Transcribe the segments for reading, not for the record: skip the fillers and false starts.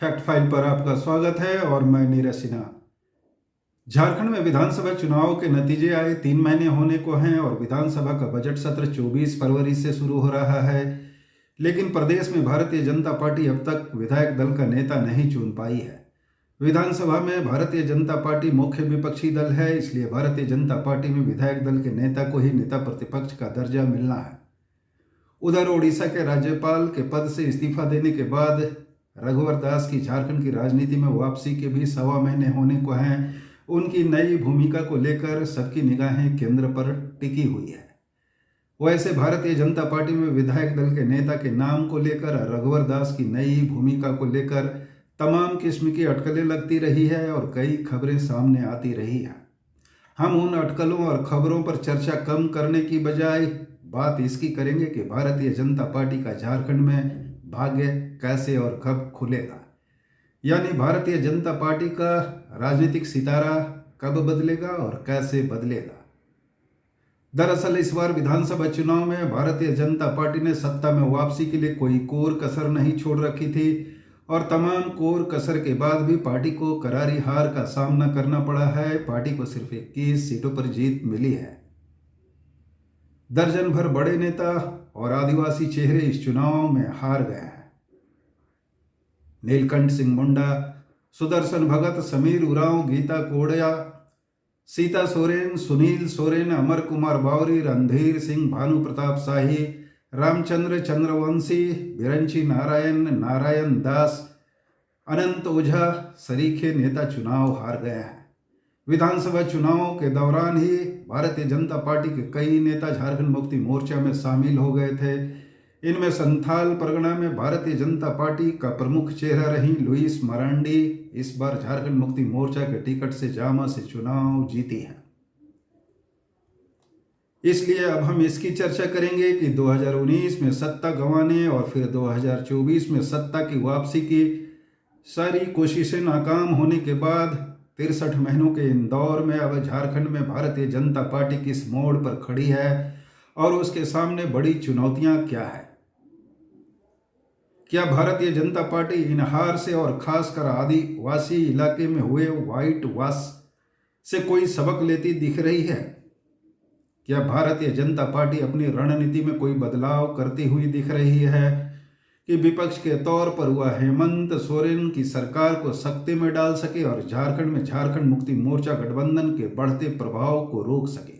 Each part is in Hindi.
फैक्ट फाइल पर आपका स्वागत है और मैं नीरज सिन्हा। झारखंड में विधानसभा चुनाव के नतीजे आए 3 महीने होने को हैं और विधानसभा का बजट सत्र 24 फरवरी से शुरू हो रहा है। लेकिन प्रदेश में भारतीय जनता पार्टी अब तक विधायक दल का नेता नहीं चुन पाई है। विधानसभा में भारतीय जनता पार्टी मुख्य विपक्षी दल है, इसलिए भारतीय जनता पार्टी में विधायक दल के नेता को ही नेता प्रतिपक्ष का दर्जा मिलना है। उधर ओडिशा के राज्यपाल के पद से इस्तीफा देने के बाद रघुवर दास की झारखंड की राजनीति में वापसी के भी 1.25 महीने होने को हैं। उनकी नई भूमिका को लेकर सबकी निगाहें केंद्र पर टिकी हुई है। वैसे भारतीय जनता पार्टी में विधायक दल के नेता के नाम को लेकर रघुवर दास की नई भूमिका को लेकर तमाम किस्म की अटकलें लगती रही है और कई खबरें सामने आती रही हैं। हम उन अटकलों और खबरों पर चर्चा कम करने की बजाय बात इसकी करेंगे कि भारतीय जनता पार्टी का झारखंड में भाग्य कैसे और कब खुलेगा, यानी भारतीय जनता पार्टी का राजनीतिक सितारा कब बदलेगा और कैसे बदलेगा। दरअसल इस बार विधानसभा चुनाव में भारतीय जनता पार्टी ने सत्ता में वापसी के लिए कोई कोर कसर नहीं छोड़ रखी थी और तमाम कोर कसर के बाद भी पार्टी को करारी हार का सामना करना पड़ा है। पार्टी को सिर्फ 21 सीटों पर जीत मिली है। दर्जन भर बड़े नेता और आदिवासी चेहरे इस चुनाव में हार गए हैं। नीलकंठ सिंह मुंडा, सुदर्शन भगत, समीर उरांव, गीता कोड़िया, सीता सोरेन, सुनील सोरेन, अमर कुमार बावरी, रणधीर सिंह, भानु प्रताप शाही, रामचंद्र चंद्रवंशी, बिरंची नारायण, नारायण दास, अनंत ओझा सरीखे नेता चुनाव हार गए हैं। विधानसभा चुनाव के दौरान ही भारतीय जनता पार्टी के कई नेता झारखंड मुक्ति मोर्चा में शामिल हो गए थे। इनमें संथाल परगना में भारतीय जनता पार्टी का प्रमुख चेहरा रही लुइस मरांडी इस बार झारखंड मुक्ति मोर्चा के टिकट से जामा से चुनाव जीती है। इसलिए अब हम इसकी चर्चा करेंगे कि 2019 में सत्ता गंवाने और फिर 2024 में सत्ता की वापसी की सारी कोशिशें नाकाम होने के बाद 63 महीनों के इन दौर में अब झारखंड में भारतीय जनता पार्टी किस मोड़ पर खड़ी है और उसके सामने बड़ी चुनौतियां क्या है। क्या भारतीय जनता पार्टी इन हार से और खासकर आदिवासी इलाके में हुए व्हाइट वॉश से कोई सबक लेती दिख रही है? क्या भारतीय जनता पार्टी अपनी रणनीति में कोई बदलाव करती हुई दिख रही है कि विपक्ष के तौर पर वह हेमंत सोरेन की सरकार को सख्ते में डाल सके और झारखंड में झारखंड मुक्ति मोर्चा गठबंधन के बढ़ते प्रभाव को रोक सके?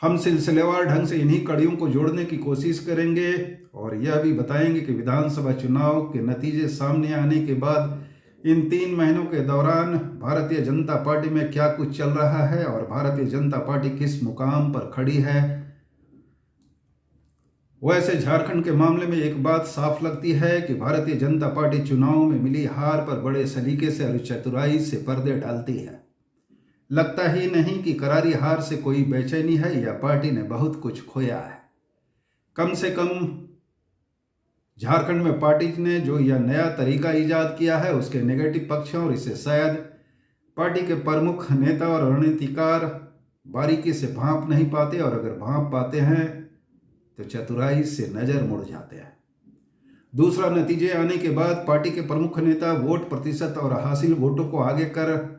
हम सिलसिलेवार ढंग से इन्हीं कड़ियों को जोड़ने की कोशिश करेंगे और यह भी बताएंगे कि विधानसभा चुनाव के नतीजे सामने आने के बाद इन 3 महीनों के दौरान भारतीय जनता पार्टी में क्या कुछ चल रहा है और भारतीय जनता पार्टी किस मुकाम पर खड़ी है। वैसे झारखंड के मामले में एक बात साफ लगती है कि भारतीय जनता पार्टी चुनाव में मिली हार पर बड़े सलीके से और चतुराई से पर्दे डालती है। लगता ही नहीं कि करारी हार से कोई बेचैनी है या पार्टी ने बहुत कुछ खोया है। कम से कम झारखंड में पार्टी ने जो यह नया तरीका ईजाद किया है उसके नेगेटिव पक्ष हैं और इसे शायद पार्टी के प्रमुख नेता और रणनीतिकार बारीकी से भांप नहीं पाते और अगर भांप पाते हैं तो चतुराई से नजर मुड़ जाते हैं। दूसरा, नतीजे आने के बाद पार्टी के प्रमुख नेता वोट प्रतिशत और हासिल वोटों को आगे कर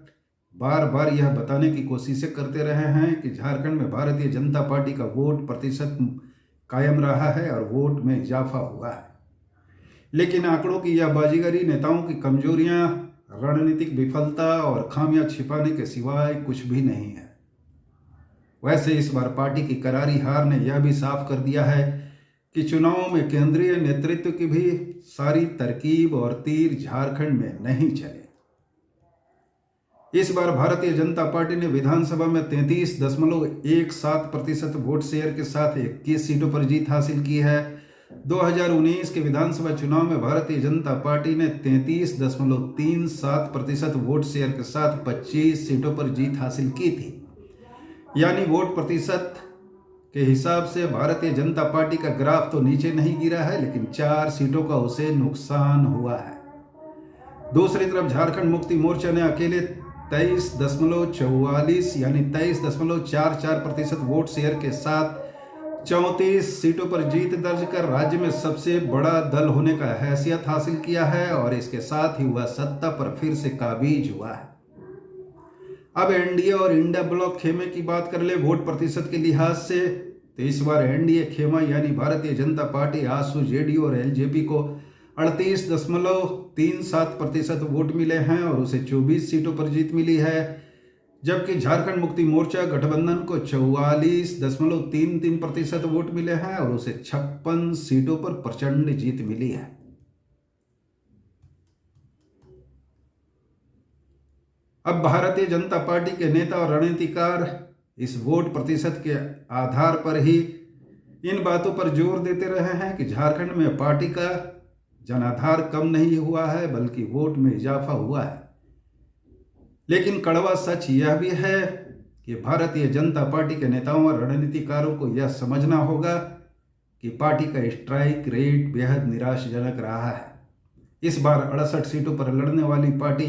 बार बार यह बताने की कोशिशें करते रहे हैं कि झारखंड में भारतीय जनता पार्टी का वोट प्रतिशत कायम रहा है और वोट में इजाफा हुआ है। लेकिन आंकड़ों की यह बाजीगरी नेताओं की कमजोरियां, रणनीतिक विफलता और खामियां छिपाने के सिवाय कुछ भी नहीं है। वैसे इस बार पार्टी की करारी हार ने यह भी साफ कर दिया है कि चुनाव में केंद्रीय नेतृत्व की भी सारी तरकीब और तीर झारखंड में नहीं चले। इस बार भारतीय जनता पार्टी ने विधानसभा में 33.17% वोट शेयर के साथ 21 सीटों पर जीत हासिल की है। 2019 के विधानसभा चुनाव में भारतीय जनता पार्टी ने 33.37% वोट शेयर के साथ 25 सीटों पर जीत हासिल की थी। यानी वोट प्रतिशत के हिसाब से भारतीय जनता पार्टी का ग्राफ तो नीचे नहीं गिरा है, लेकिन 4 सीटों का उसे नुकसान हुआ है। दूसरी तरफ झारखंड मुक्ति मोर्चा ने अकेले 23.44 यानी 23.44% वोट शेयर के साथ 34 सीटों पर जीत दर्ज कर राज्य में सबसे बड़ा दल होने का हैसियत हासिल किया है और इसके साथ ही वह सत्ता पर फिर से काबिज हुआ है। अब एनडीए और इंडिया ब्लॉक खेमे की बात कर ले वोट प्रतिशत के लिहाज से, तो इस बार एनडीए खेमा यानी भारतीय जनता पार्टी, आसू, जेडीयू और एलजेपी को 38.37% वोट मिले हैं और उसे 24 सीटों पर जीत मिली है, जबकि झारखंड मुक्ति मोर्चा गठबंधन को 44.33% वोट मिले हैं और उसे 56 सीटों पर प्रचंड जीत मिली है। अब भारतीय जनता पार्टी के नेता और रणनीतिकार इस वोट प्रतिशत के आधार पर ही इन बातों पर जोर देते रहे हैं कि झारखंड में पार्टी का जनाधार कम नहीं हुआ है बल्कि वोट में इजाफा हुआ है। लेकिन कड़वा सच यह भी है कि भारतीय जनता पार्टी के नेताओं और रणनीतिकारों को यह समझना होगा कि पार्टी का स्ट्राइक रेट बेहद निराशाजनक रहा है। इस बार 68 सीटों पर लड़ने वाली पार्टी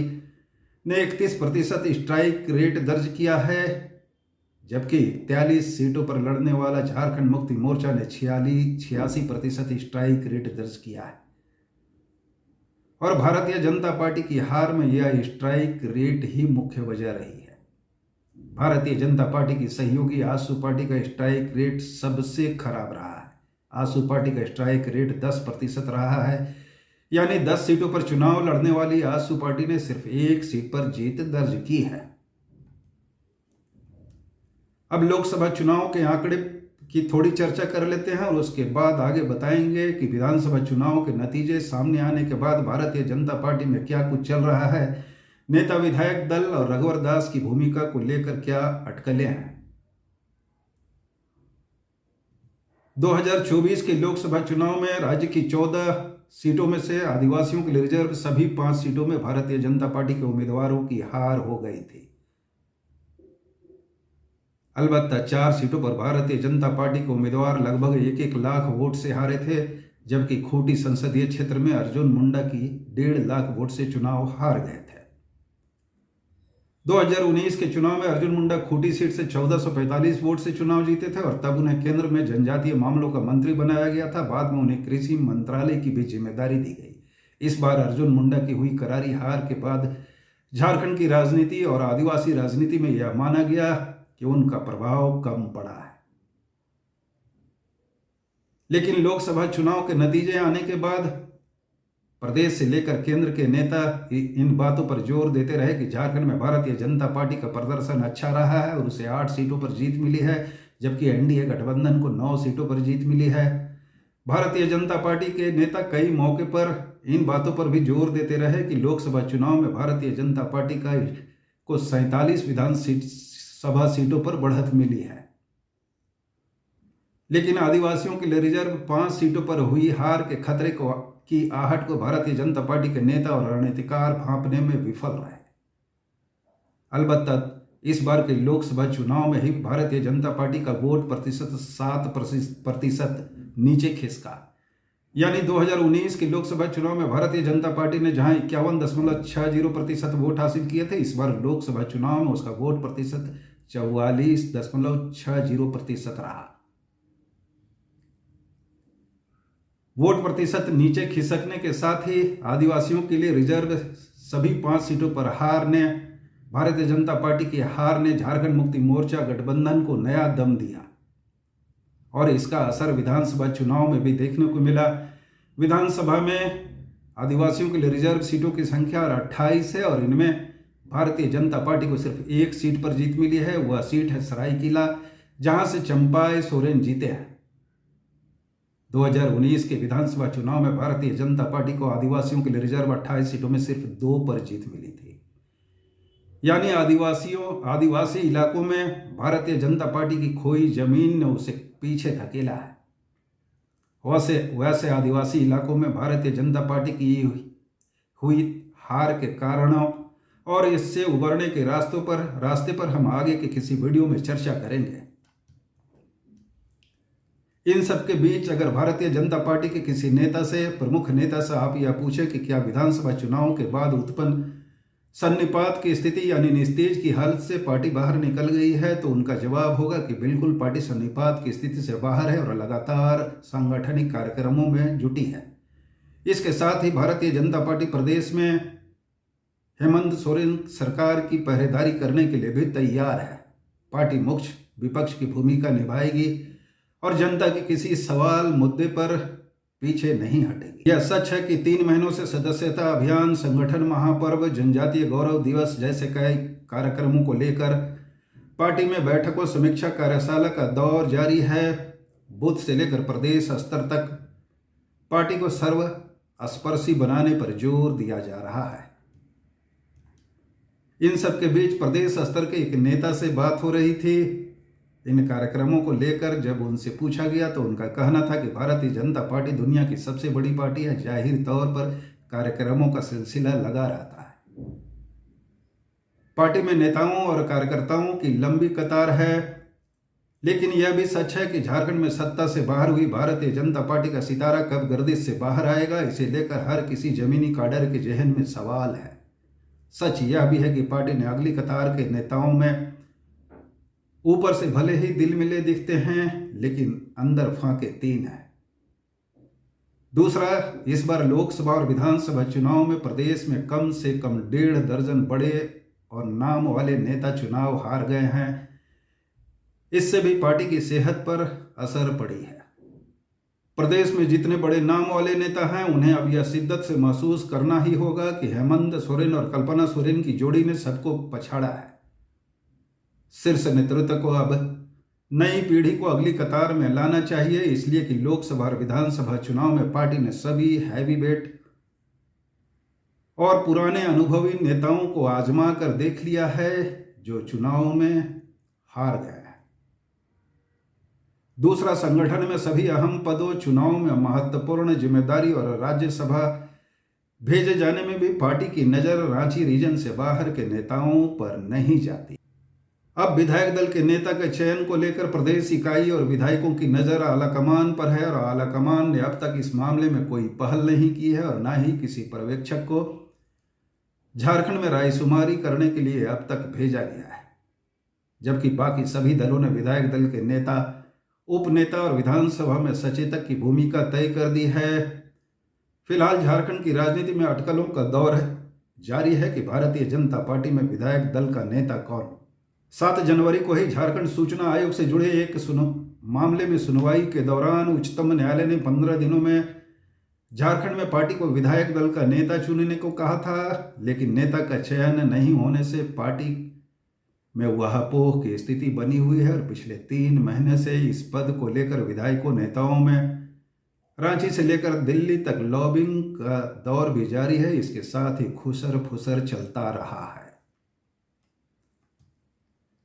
ने 31% स्ट्राइक रेट दर्ज किया है, जबकि 43 सीटों पर लड़ने वाला झारखंड मुक्ति मोर्चा ने 86% स्ट्राइक रेट दर्ज किया है। और भारतीय जनता पार्टी की हार में यह स्ट्राइक रेट ही मुख्य वजह रही है। भारतीय जनता पार्टी की सहयोगी आसू पार्टी का स्ट्राइक रेट सबसे खराब रहा है। आसू पार्टी का स्ट्राइक रेट 10% रहा है, यानी 10 सीटों पर चुनाव लड़ने वाली आसू पार्टी ने सिर्फ 1 सीट पर जीत दर्ज की है। अब लोकसभा चुनाव के आंकड़े की थोड़ी चर्चा कर लेते हैं और उसके बाद आगे बताएंगे कि विधानसभा चुनाव के नतीजे सामने आने के बाद भारतीय जनता पार्टी में क्या कुछ चल रहा है, नेता विधायक दल और रघुवर दास की भूमिका को लेकर क्या अटकलें हैं। 2024 के लोकसभा चुनाव में राज्य की 14 सीटों में से आदिवासियों के लिए रिजर्व सभी 5 सीटों में भारतीय जनता पार्टी के उम्मीदवारों की हार हो गई थी। अलबत्ता 4 सीटों पर भारतीय जनता पार्टी के उम्मीदवार लगभग 1-1 लाख वोट से हारे थे, जबकि खूंटी संसदीय क्षेत्र में अर्जुन मुंडा की 1.5 लाख वोट से चुनाव हार गए थे। 2019 के चुनाव में अर्जुन मुंडा खूंटी सीट से 1445 वोट से चुनाव जीते थे और तब उन्हें केंद्र में जनजातीय मामलों का मंत्री बनाया गया था। बाद में उन्हें कृषि मंत्रालय की भी जिम्मेदारी दी गई। इस बार अर्जुन मुंडा की हुई करारी हार के बाद झारखंड की राजनीति और आदिवासी राजनीति में यह माना गया कि उनका प्रभाव कम पड़ा है। लेकिन लोकसभा चुनाव के नतीजे आने के बाद प्रदेश से लेकर केंद्र के नेता इन बातों पर जोर देते रहे कि झारखंड में भारतीय जनता पार्टी का प्रदर्शन अच्छा रहा है और उसे 8 सीटों पर जीत मिली है, जबकि एनडीए गठबंधन को 9 सीटों पर जीत मिली है। भारतीय जनता पार्टी के नेता कई मौके पर इन बातों पर भी जोर देते रहे कि लोकसभा चुनाव में भारतीय जनता पार्टी को 47 विधानसभा सीटों पर बढ़त मिली है। लेकिन आदिवासियों के लिए रिजर्व 5 सीटों पर हुई हार के खतरे की आहट को भारतीय जनता पार्टी के नेता और रणनीतिकार भांपने में विफल रहे। अलबत्ता इस बार के लोकसभा चुनाव में ही भारतीय जनता पार्टी का वोट प्रतिशत 7% नीचे खिसका। यानी 2019 के लोकसभा चुनाव में भारतीय जनता पार्टी ने जहां 51.60% वोट हासिल किए थे, इस बार लोकसभा चुनाव में उसका वोट प्रतिशत 44.60% रहा। वोट प्रतिशत नीचे खिसकने के साथ ही आदिवासियों के लिए रिजर्व सभी 5 सीटों पर भारतीय जनता पार्टी की हार ने झारखंड मुक्ति मोर्चा गठबंधन को नया दम दिया और इसका असर विधानसभा चुनाव में भी देखने को मिला। विधानसभा में आदिवासियों के लिए रिजर्व सीटों की संख्या 28 है और इनमें भारतीय जनता पार्टी को सिर्फ 1 सीट पर जीत मिली है। वह सीट है सरायकेला, जहां से चंपाई सोरेन जीते हैं। 2019 के विधानसभा चुनाव में भारतीय जनता पार्टी को आदिवासियों के लिए रिजर्व 28 सीटों में सिर्फ 2 पर जीत मिली थी। यानी आदिवासी इलाकों में भारतीय जनता पार्टी की खोई जमीन ने उसे पीछे धकेला है। वैसे आदिवासी इलाकों में भारतीय जनता पार्टी की हुई हार के कारणों और इससे उबरने के रास्ते पर हम आगे के किसी वीडियो में चर्चा करेंगे। इन सब के बीच अगर भारतीय जनता पार्टी के किसी प्रमुख नेता से आप यह पूछें कि क्या विधानसभा चुनाव के बाद उत्पन्न सन्निपात की स्थिति यानी निस्तेज की हालत से पार्टी बाहर निकल गई है, तो उनका जवाब होगा कि बिल्कुल पार्टी सन्निपात की स्थिति से बाहर है और लगातार सांगठनिक कार्यक्रमों में जुटी है। इसके साथ ही भारतीय जनता पार्टी प्रदेश में हेमंत सोरेन सरकार की पहरेदारी करने के लिए भी तैयार है। पार्टी मुख्य विपक्ष की भूमिका निभाएगी और जनता के किसी सवाल मुद्दे पर पीछे नहीं हटेगी। यह सच है कि 3 महीनों से सदस्यता अभियान, संगठन महापर्व, जनजातीय गौरव दिवस जैसे कई कार्यक्रमों को लेकर पार्टी में बैठकों, समीक्षा कार्यशाला का दौर जारी है। बूथ से लेकर प्रदेश स्तर तक पार्टी को सर्वस्पर्शी बनाने पर जोर दिया जा रहा है। इन सब के बीच प्रदेश स्तर के एक नेता से बात हो रही थी। इन कार्यक्रमों को लेकर जब उनसे पूछा गया तो उनका कहना था कि भारतीय जनता पार्टी दुनिया की सबसे बड़ी पार्टी है। जाहिर तौर पर कार्यक्रमों का सिलसिला लगा रहता है। पार्टी में नेताओं और कार्यकर्ताओं की लंबी कतार है, लेकिन यह भी सच है कि झारखंड में सत्ता से बाहर हुई भारतीय जनता पार्टी का सितारा कब गर्दिश से बाहर आएगा, इसे लेकर हर किसी जमीनी काडर के जहन में सवाल है। सच यह भी है कि पार्टी ने अगली कतार के नेताओं में ऊपर से भले ही दिल मिले दिखते हैं, लेकिन अंदर फाके 3 है। दूसरा, इस बार लोकसभा और विधानसभा चुनाव में प्रदेश में कम से कम 1.5 दर्जन बड़े और नाम वाले नेता चुनाव हार गए हैं। इससे भी पार्टी की सेहत पर असर पड़ी है। प्रदेश में जितने बड़े नाम वाले नेता हैं, उन्हें अब यह शिद्दत से महसूस करना ही होगा कि हेमंत सोरेन और कल्पना सोरेन की जोड़ी ने सबको पछाड़ा है। शीर्ष नेतृत्व को अब नई पीढ़ी को अगली कतार में लाना चाहिए, इसलिए कि लोकसभा और विधानसभा चुनाव में पार्टी ने सभी हैवीवेट और पुराने अनुभवी नेताओं को आजमा कर देख लिया है, जो चुनाव में हार गए हैं। दूसरा, संगठन में सभी अहम पदों, चुनाव में महत्वपूर्ण जिम्मेदारी और राज्यसभा भेजे जाने में भी पार्टी की नजर रांची रीजन से बाहर के नेताओं पर नहीं जाती। अब विधायक दल के नेता के चयन को लेकर प्रदेश इकाई और विधायकों की नजर आलाकमान पर है और आलाकमान ने अब तक इस मामले में कोई पहल नहीं की है और न ही किसी पर्यवेक्षक को झारखंड में रायशुमारी करने के लिए अब तक भेजा गया है। जबकि बाकी सभी दलों ने विधायक दल के नेता, उपनेता और विधानसभा में सचेतक की भूमिका तय कर दी है। फिलहाल झारखंड की राजनीति में अटकलों का दौर जारी है कि भारतीय जनता पार्टी में विधायक दल का नेता कौन। 7 जनवरी को ही झारखंड सूचना आयोग से जुड़े एक मामले में सुनवाई के दौरान उच्चतम न्यायालय ने 15 दिनों में झारखंड में पार्टी को विधायक दल का नेता चुनने को कहा था, लेकिन नेता का चयन नहीं होने से पार्टी में वहापोह की स्थिति बनी हुई है और पिछले 3 महीने से इस पद को लेकर विधायकों नेताओं में रांची से लेकर दिल्ली तक लॉबिंग का दौर भी जारी है। इसके साथ ही खुसर फुसर चलता रहा है।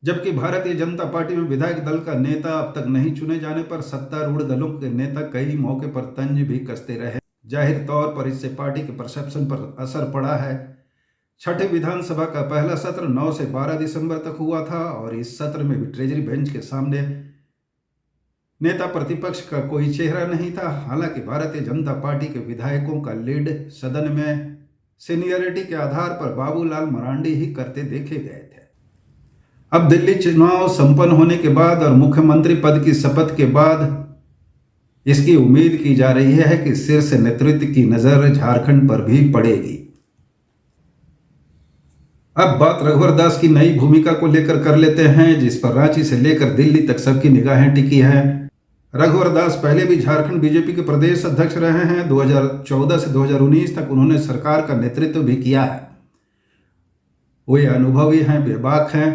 जबकि भारतीय जनता पार्टी में विधायक दल का नेता अब तक नहीं चुने जाने पर सत्तारूढ़ दलों के नेता कई मौके पर तंज भी कसते रहे। जाहिर तौर पर इससे पार्टी के परसेप्शन पर असर पड़ा है। छठे विधानसभा का पहला सत्र 9 से 12 दिसंबर तक हुआ था और इस सत्र में भी ट्रेजरी बेंच के सामने नेता प्रतिपक्ष का कोई चेहरा नहीं था। हालांकि भारतीय जनता पार्टी के विधायकों का लीड सदन में सीनियरिटी के आधार पर बाबूलाल मरांडी ही करते देखे गए थे। अब दिल्ली चुनाव संपन्न होने के बाद और मुख्यमंत्री पद की शपथ के बाद इसकी उम्मीद की जा रही है कि शीर्ष नेतृत्व की नजर झारखंड पर भी पड़ेगी। अब बात रघुवर दास की नई भूमिका को लेकर कर लेते हैं, जिस पर रांची से लेकर दिल्ली तक सबकी निगाहें टिकी हैं। रघुवर दास पहले भी झारखंड बीजेपी के प्रदेश अध्यक्ष रहे हैं। 2014 से 2019 तक उन्होंने सरकार का नेतृत्व भी किया है। वे अनुभवी हैं, बेबाक हैं,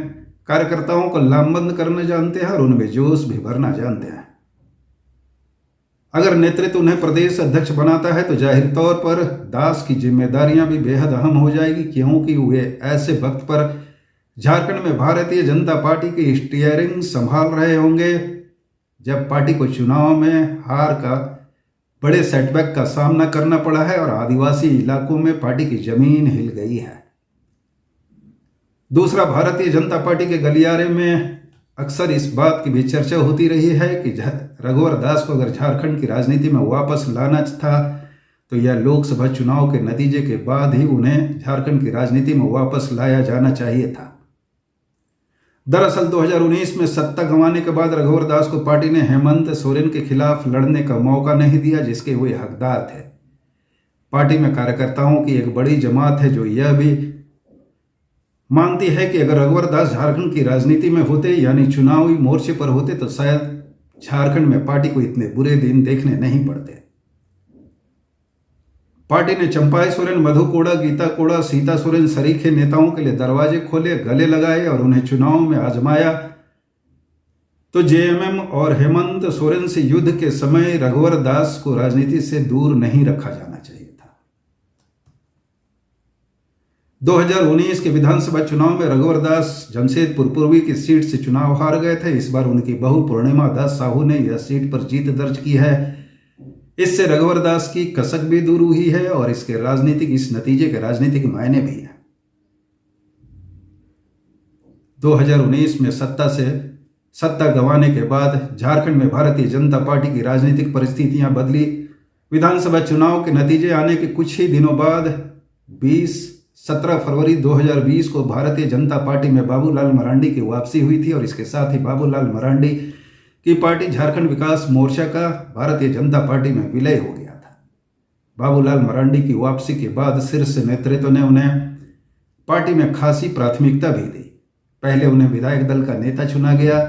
कार्यकर्ताओं को लामबंद करना जानते हैं और उनमें जोश भी भरना जानते हैं। अगर नेतृत्व उन्हें प्रदेश अध्यक्ष बनाता है तो जाहिर तौर पर दास की जिम्मेदारियां भी बेहद अहम हो जाएगी, क्योंकि वे ऐसे वक्त पर झारखंड में भारतीय जनता पार्टी की स्टीयरिंग संभाल रहे होंगे जब पार्टी को चुनाव में हार का बड़े सेटबैक का सामना करना पड़ा है और आदिवासी इलाकों में पार्टी की जमीन हिल गई है। दूसरा, भारतीय जनता पार्टी के गलियारे में अक्सर इस बात की भी चर्चा होती रही है कि रघुवर दास को अगर झारखंड की राजनीति में वापस लाना था तो यह लोकसभा चुनाव के नतीजे के बाद ही उन्हें झारखंड की राजनीति में वापस लाया जाना चाहिए था। दरअसल 2019 में सत्ता गंवाने के बाद रघुवर दास को पार्टी ने हेमंत सोरेन के खिलाफ लड़ने का मौका नहीं दिया, जिसके वे हकदार थे। पार्टी में कार्यकर्ताओं की एक बड़ी जमात है जो यह भी मानती है कि अगर रघुवर दास झारखंड की राजनीति में होते, यानी चुनावी मोर्चे पर होते, तो शायद झारखंड में पार्टी को इतने बुरे दिन देखने नहीं पड़ते। पार्टी ने चंपाई सोरेन, मधु कोड़ा, गीता कोड़ा, सीता सोरेन सरीखे नेताओं के लिए दरवाजे खोले, गले लगाए और उन्हें चुनाव में आजमाया। तो जेएमएम और हेमंत सोरेन से युद्ध के समय रघुवर दास को राजनीति से दूर नहीं रखा जाना चाहिए था। 2019 के विधानसभा चुनाव में रघुवर दास जमशेदपुर पूर्वी की सीट से चुनाव हार गए थे। इस बार उनकी बहू पूर्णिमा दास साहू ने यह सीट पर जीत दर्ज की है। इससे रघुवर दास की कसक भी दूर हुई है और इस नतीजे के राजनीतिक मायने भी है। 2019 में सत्ता गंवाने के बाद झारखंड में भारतीय जनता पार्टी की राजनीतिक परिस्थितियां बदली। विधानसभा चुनाव के नतीजे आने के कुछ ही दिनों बाद 17 फरवरी 2020 को भारतीय जनता पार्टी में बाबूलाल मरांडी की वापसी हुई थी और इसके साथ ही बाबूलाल मरांडी की पार्टी झारखंड विकास मोर्चा का भारतीय जनता पार्टी में विलय हो गया था। बाबूलाल मरांडी की वापसी के बाद शीर्ष नेतृत्व ने उन्हें पार्टी में खासी प्राथमिकता भी दी। पहले उन्हें विधायक दल का नेता चुना गया,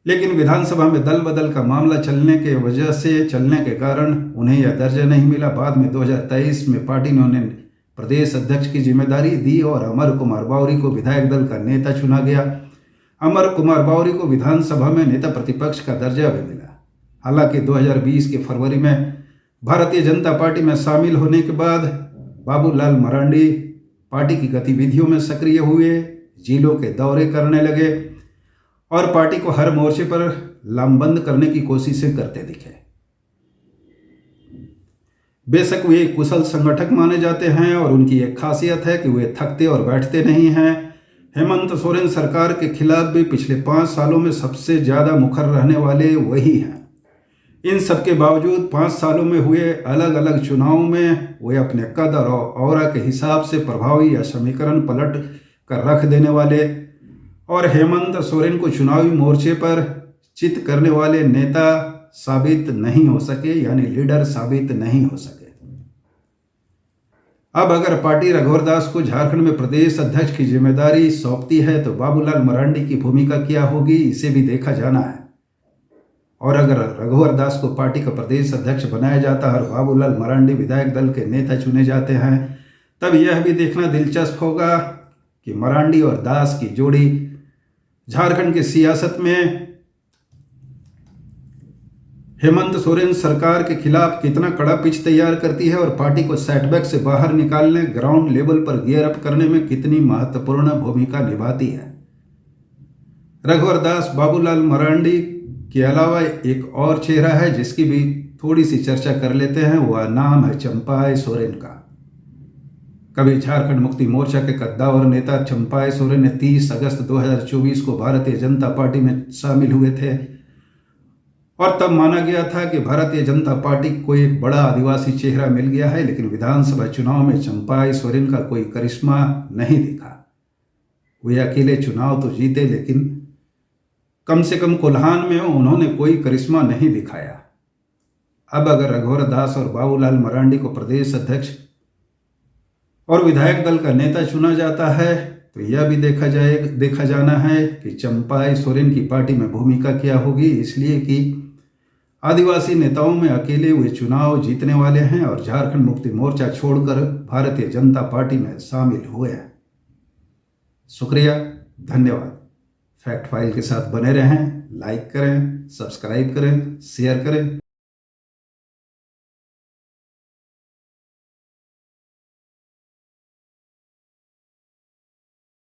लेकिन विधानसभा में दल बदल का मामला चलने के कारण उन्हें यह दर्जा नहीं मिला। बाद में 2023 में पार्टी ने उन्हें प्रदेश अध्यक्ष की जिम्मेदारी दी और अमर कुमार बावरी को विधायक दल का नेता चुना गया। अमर कुमार बावरी को विधानसभा में नेता प्रतिपक्ष का दर्जा भी मिला। हालांकि 2020 के फरवरी में भारतीय जनता पार्टी में शामिल होने के बाद बाबूलाल मरांडी पार्टी की गतिविधियों में सक्रिय हुए, जिलों के दौरे करने लगे और पार्टी को हर मोर्चे पर लामबंद करने की कोशिशें करते दिखे। बेशक वे कुशल संगठक माने जाते हैं और उनकी एक खासियत है कि वे थकते और बैठते नहीं हैं। हेमंत सोरेन सरकार के खिलाफ भी पिछले 5 सालों में सबसे ज्यादा मुखर रहने वाले वही हैं। इन सबके बावजूद 5 सालों में हुए अलग अलग चुनावों में वे अपने कद और औरा के हिसाब से प्रभावी या समीकरण पलट कर रख देने वाले और हेमंत सोरेन को चुनावी मोर्चे पर चित करने वाले नेता साबित नहीं हो सके, यानी लीडर साबित नहीं हो सके। अब अगर पार्टी रघुवर दास को झारखंड में प्रदेश अध्यक्ष की जिम्मेदारी सौंपती है तो बाबूलाल मरांडी की भूमिका क्या होगी, इसे भी देखा जाना है। और अगर रघुवर दास को पार्टी का प्रदेश अध्यक्ष बनाया जाता है और बाबूलाल मरांडी विधायक दल के नेता चुने जाते हैं, तब यह भी देखना दिलचस्प होगा कि मरांडी और दास की जोड़ी झारखंड की सियासत में हेमंत सोरेन सरकार के खिलाफ कितना कड़ा पिच तैयार करती है और पार्टी को सेटबैक से बाहर निकालने, ग्राउंड लेवल पर गियर अप करने में कितनी महत्वपूर्ण भूमिका निभाती है। रघुवर दास बाबूलाल मरांडी के अलावा एक और चेहरा है जिसकी भी थोड़ी सी चर्चा कर लेते हैं। वह नाम है चंपाई सोरेन का। कभी झारखंड मुक्ति मोर्चा के कद्दावर नेता चंपाई सोरेन ने 30 अगस्त 2024 को भारतीय जनता पार्टी में शामिल हुए थे और तब माना गया था कि भारतीय जनता पार्टी को एक बड़ा आदिवासी चेहरा मिल गया है, लेकिन विधानसभा चुनाव में चंपाई सोरेन का कोई करिश्मा नहीं दिखा। वे अकेले चुनाव तो जीते, लेकिन कम से कम कोल्हान में उन्होंने कोई करिश्मा नहीं दिखाया। अब अगर रघुवर दास और बाबूलाल मरांडी को प्रदेश अध्यक्ष और विधायक दल का नेता चुना जाता है तो यह भी देखा जाना है कि चंपाई सोरेन की पार्टी में भूमिका क्या होगी, इसलिए कि आदिवासी नेताओं में अकेले वे चुनाव जीतने वाले हैं और झारखंड मुक्ति मोर्चा छोड़कर भारतीय जनता पार्टी में शामिल हुए हैं। शुक्रिया, धन्यवाद। फैक्ट फाइल के साथ बने रहें, लाइक करें, सब्सक्राइब करें, शेयर करें।